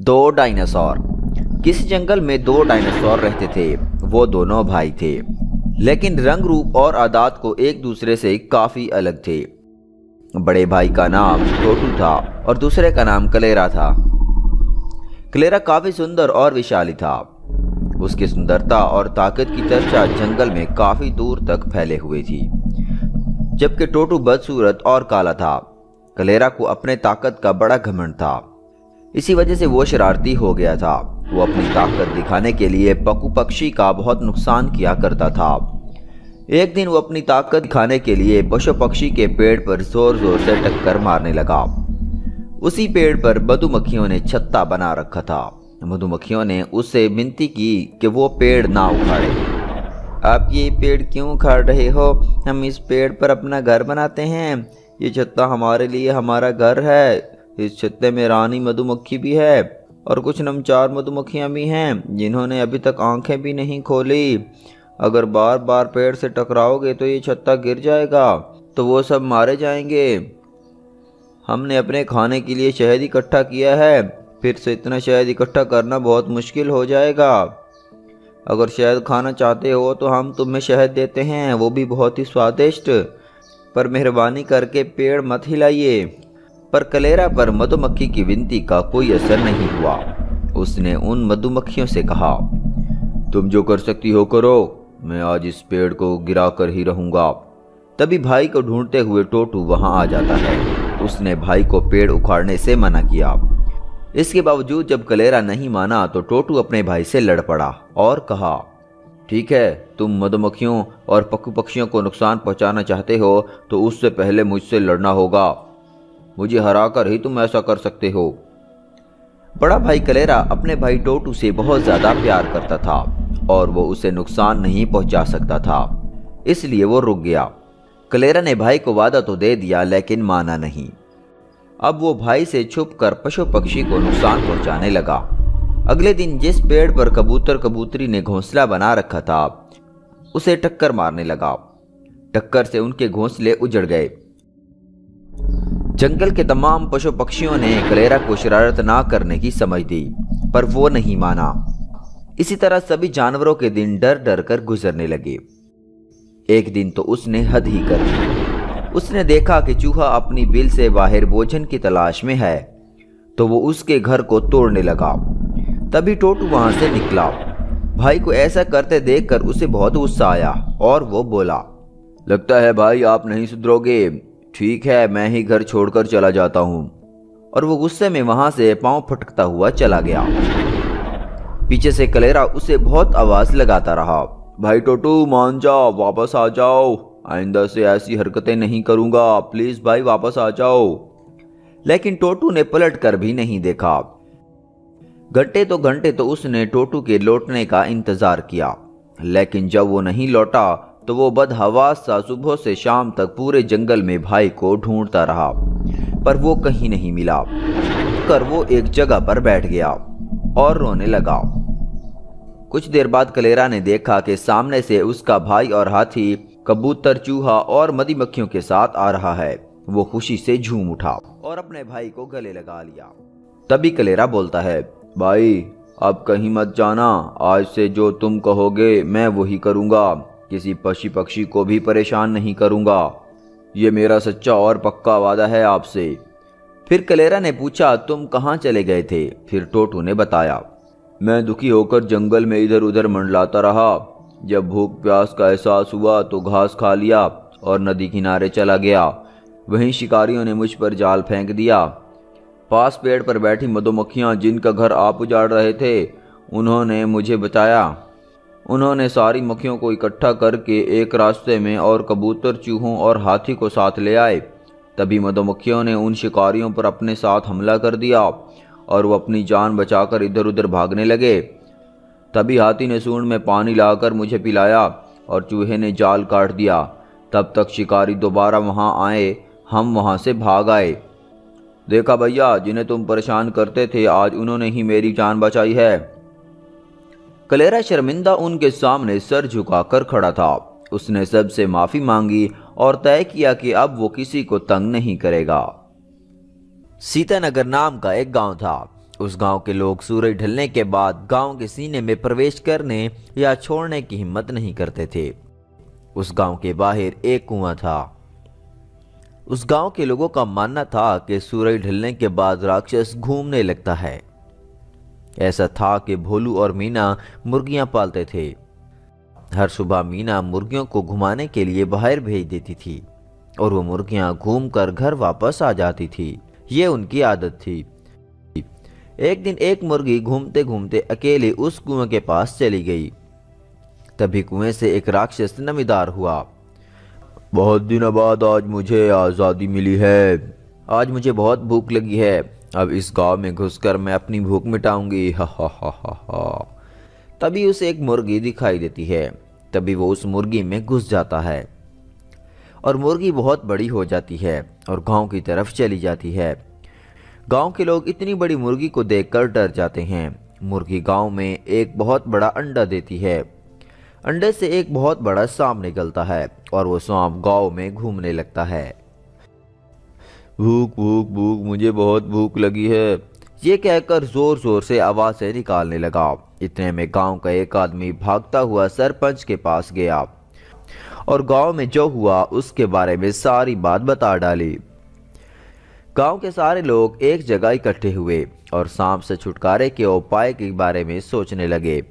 दो डायनासोर। किसी जंगल में दो डायनासोर रहते थे। वो दोनों भाई थे, लेकिन रंग रूप और आदत को एक दूसरे से काफी अलग थे। बड़े भाई का नाम टोटू था और दूसरे का नाम कलेरा था। कलेरा काफी सुंदर और विशाली था। उसकी सुंदरता और ताकत की चर्चा जंगल में काफी दूर तक फैले हुई थी। जबकि टोटू बदसूरत और काला था। कलेरा को अपने ताकत का बड़ा घमंड था। इसी वजह से वो शरारती हो गया था। वो अपनी ताकत दिखाने के लिए पशु पक्षी का बहुत नुकसान किया करता था। एक दिन वो अपनी ताकत दिखाने के लिए पशु पक्षी के पेड़ पर जोर जोर से टक्कर मारने लगा। उसी पेड़ पर मधुमक्खियों ने छत्ता बना रखा था। मधुमक्खियों ने उससे विनती की कि वो पेड़ ना उखाड़े। आप ये पेड़ क्यों उखाड़ रहे हो? हम इस पेड़ पर अपना घर बनाते हैं। ये छत्ता हमारे लिए हमारा घर है। इस छत्ते में रानी मधुमक्खी भी है और कुछ नमचार मधुमक्खियां भी हैं जिन्होंने अभी तक आंखें भी नहीं खोली। अगर बार बार पेड़ से टकराओगे तो ये छत्ता गिर जाएगा, तो वो सब मारे जाएंगे। हमने अपने खाने के लिए शहद इकट्ठा किया है, फिर से इतना शहद इकट्ठा करना बहुत मुश्किल हो जाएगा। अगर शहद खाना चाहते हो तो हम तुम्हें शहद देते हैं, वो भी बहुत ही स्वादिष्ट। पर मेहरबानी करके पेड़ मत हिलाइए। पर कलेरा पर मधुमक्खी की विनती का कोई असर नहीं हुआ। उसने उन मधुमक्खियों से कहा, तुम जो कर सकती हो करो, मैं आज इस पेड़ को गिरा कर ही रहूंगा। तभी भाई को ढूंढते हुए टोटू वहां आ जाता है। उसने भाई को पेड़ उखाड़ने से मना किया। इसके बावजूद जब कलेरा नहीं माना तो टोटू अपने भाई से लड़ पड़ा और कहा, ठीक है, तुम मधुमक्खियों और पशु पक्षियों को नुकसान पहुंचाना चाहते हो तो उससे पहले मुझसे लड़ना होगा। मुझे हराकर ही तुम ऐसा कर सकते हो। बड़ा भाई कलेरा अपने भाई टोटू से बहुत ज्यादा प्यार करता था और वो उसे नुकसान नहीं पहुंचा सकता था, इसलिए वो रुक गया। कलेरा ने भाई को वादा तो दे दिया लेकिन माना नहीं। अब वो भाई से छुपकर पशु पक्षी को नुकसान पहुंचाने लगा। अगले दिन जिस पेड़ पर कबूतर कबूतरी ने घोंसला बना रखा था उसे टक्कर मारने लगा। टक्कर से उनके घोंसले उजड़ गए। जंगल के तमाम पशु पक्षियों ने कलेरा को शरारत ना करने की समझ दी, पर वो नहीं माना। इसी तरह सभी जानवरों के दिन डर डर कर गुजरने लगे। एक दिन तो उसने हद ही कर दी। उसने देखा कि चूहा अपनी बिल से बाहर भोजन की तलाश में है, तो वो उसके घर को तोड़ने लगा। तभी टोटू वहां से निकला। भाई को ऐसा करते देखकर उसे बहुत गुस्सा आया और वो बोला, लगता है भाई आप नहीं सुधरोगे। ठीक है, मैं ही घर छोड़कर चला जाता हूं। और वो गुस्से में वहां से पांव फटकता हुआ चला गया। पीछे से कलेरा उसे बहुत आवाज लगाता रहा, भाई टोटू मान जाओ, वापस आ जाओ, आइंदा से ऐसी हरकतें नहीं करूंगा, प्लीज भाई वापस आ जाओ। लेकिन टोटू ने पलट कर भी नहीं देखा। घंटे तो उसने टोटू के लौटने का इंतजार किया, लेकिन जब वो नहीं लौटा तो वो बदहवास सा सुबह से शाम तक पूरे जंगल में भाई को ढूंढता रहा, पर वो कहीं नहीं मिला। कर वो एक जगह पर बैठ गया और रोने लगा। कुछ देर बाद कलेरा ने देखा कि सामने से उसका भाई और हाथी कबूतर चूहा और मधुमक्खियों के साथ आ रहा है। वो खुशी से झूम उठा और अपने भाई को गले लगा लिया। तभी कलेरा बोलता है, भाई अब कहीं मत जाना, आज से जो तुम कहोगे मैं वही करूंगा। किसी पशु पक्षी को भी परेशान नहीं करूंगा। ये मेरा सच्चा और पक्का वादा है आपसे। फिर कलेरा ने पूछा, तुम कहाँ चले गए थे? फिर टोटू ने बताया, मैं दुखी होकर जंगल में इधर उधर मंडलाता रहा। जब भूख प्यास का एहसास हुआ तो घास खा लिया और नदी किनारे चला गया। वहीं शिकारियों ने मुझ पर जाल फेंक दिया। पास पेड़ पर बैठी मधुमक्खियां जिनका घर आप उजाड़ रहे थे, उन्होंने मुझे बचाया। उन्होंने सारी मक्खियों को इकट्ठा करके एक रास्ते में और कबूतर चूहों और हाथी को साथ ले आए। तभी मधुमक्खियों ने उन शिकारियों पर अपने साथ हमला कर दिया और वो अपनी जान बचाकर इधर उधर भागने लगे। तभी हाथी ने सूंड में पानी लाकर मुझे पिलाया और चूहे ने जाल काट दिया। तब तक शिकारी दोबारा वहां आए, हम वहां से भाग आए। देखा भैया, जिन्हें तुम परेशान करते थे आज उन्होंने ही मेरी जान बचाई है। कलेरा शर्मिंदा उनके सामने सर झुकाकर खड़ा था। उसने सबसे माफी मांगी और तय किया कि अब वो किसी को तंग नहीं करेगा। सीतानगर नाम का एक गांव था। उस गांव के लोग सूरज ढलने के बाद गांव के सीने में प्रवेश करने या छोड़ने की हिम्मत नहीं करते थे। उस गांव के बाहर एक कुआं था। उस गांव के लोगों का मानना था कि सूरज ढलने के बाद राक्षस घूमने लगता है। ऐसा था कि भोलू और मीना मुर्गियां पालते थे। हर सुबह मीना मुर्गियों को घुमाने के लिए बाहर भेज देती थी और वो मुर्गियां घूमकर घर वापस आ जाती थी। ये उनकी आदत थी। एक दिन एक मुर्गी घूमते घूमते अकेले उस कुएं के पास चली गई। तभी कुएं से एक राक्षस नमीदार हुआ। बहुत दिनों बाद आज मुझे आज़ादी मिली है। आज मुझे बहुत भूख लगी है। अब इस गांव में घुसकर मैं अपनी भूख मिटाऊंगी। हा हा हा हा हा। तभी उसे एक मुर्गी दिखाई देती है। तभी वो उस मुर्गी में घुस जाता है और मुर्गी बहुत बड़ी हो जाती है और गांव की तरफ चली जाती है। गांव के लोग इतनी बड़ी मुर्गी को देखकर डर जाते हैं। मुर्गी गांव में एक बहुत बड़ा अंडा देती है। अंडे से एक बहुत बड़ा सांप निकलता है और वो सांप गांव में घूमने लगता है। भूख भूख भूख, मुझे बहुत भूख लगी है, ये कहकर जोर जोर से आवाज़ें निकालने लगा। इतने में गांव का एक आदमी भागता हुआ सरपंच के पास गया और गांव में जो हुआ उसके बारे में सारी बात बता डाली। गांव के सारे लोग एक जगह इकट्ठे हुए और सांप से छुटकारे के उपाय के बारे में सोचने लगे।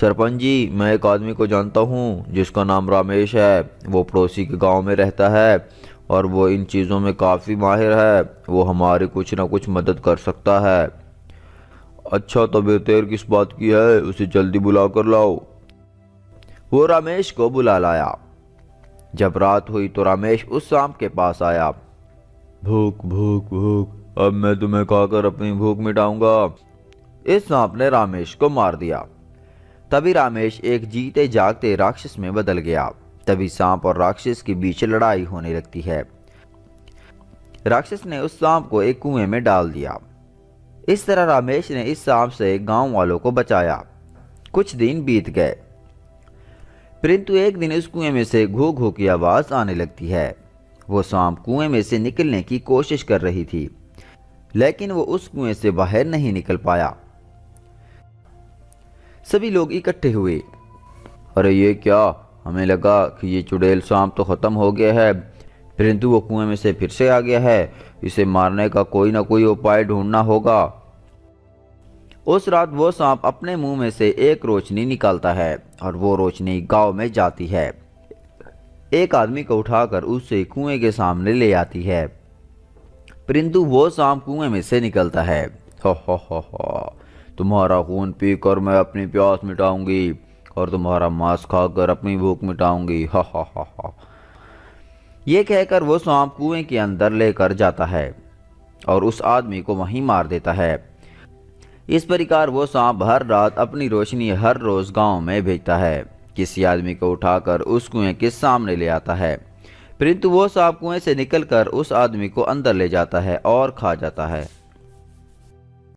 सरपंच जी, मैं एक आदमी को जानता हूँ जिसका नाम रमेश है। वो पड़ोसी के गांव में रहता है और वो इन चीज़ों में काफ़ी माहिर है। वो हमारी कुछ ना कुछ मदद कर सकता है। अच्छा, तो बेहतर किस बात की है, उसे जल्दी बुला कर लाओ। वो रमेश को बुला लाया। जब रात हुई तो रमेश उस सांप के पास आया। भूख भूख भूख, अब मैं तुम्हें खाकर अपनी भूख मिटाऊंगा। इस सांप ने रमेश को मार दिया। तभी रमेश एक जीते जागते राक्षस में बदल गया। तभी सांप और राक्षस के बीच लड़ाई होने लगती है। राक्षस ने उस सांप को एक कुएं में डाल दिया। इस तरह रमेश ने इस सांप से गांव वालों को बचाया। कुछ दिन बीत गए, परंतु एक दिन उस कुएं में से घू घू की आवाज आने लगती है। वो सांप कुएं में से निकलने की कोशिश कर रही थी, लेकिन वो उस कुएं से बाहर नहीं निकल पाया। सभी लोग इकट्ठे हुए। अरे ये क्या, हमें लगा कि ये चुड़ैल सांप तो खत्म हो गया है, परंतु वो कुएं में से फिर से आ गया है। इसे मारने का कोई ना कोई उपाय ढूंढना होगा। उस रात वो सांप अपने मुंह में से एक रोशनी निकालता है और वो रोशनी गांव में जाती है। एक आदमी को उठाकर उसे कुएं के सामने ले आती है, परंतु वो सांप कुएं में से निकलता है। हो हो, तुम्हारा खून पीकर मैं अपनी प्यास मिटाऊंगी और तुम्हारा मांस खाकर अपनी भूख मिटाऊंगी। हा हा हा हा। ये कहकर वो सांप कुएं के अंदर लेकर जाता है और उस आदमी को वहीं मार देता है। इस प्रकार वो सांप हर रात अपनी रोशनी हर रोज गांव में भेजता है। किसी आदमी को उठाकर उस कुएं के सामने ले आता है, परंतु वो सांप कुएं से निकलकर उस आदमी को अंदर ले जाता है और खा जाता है।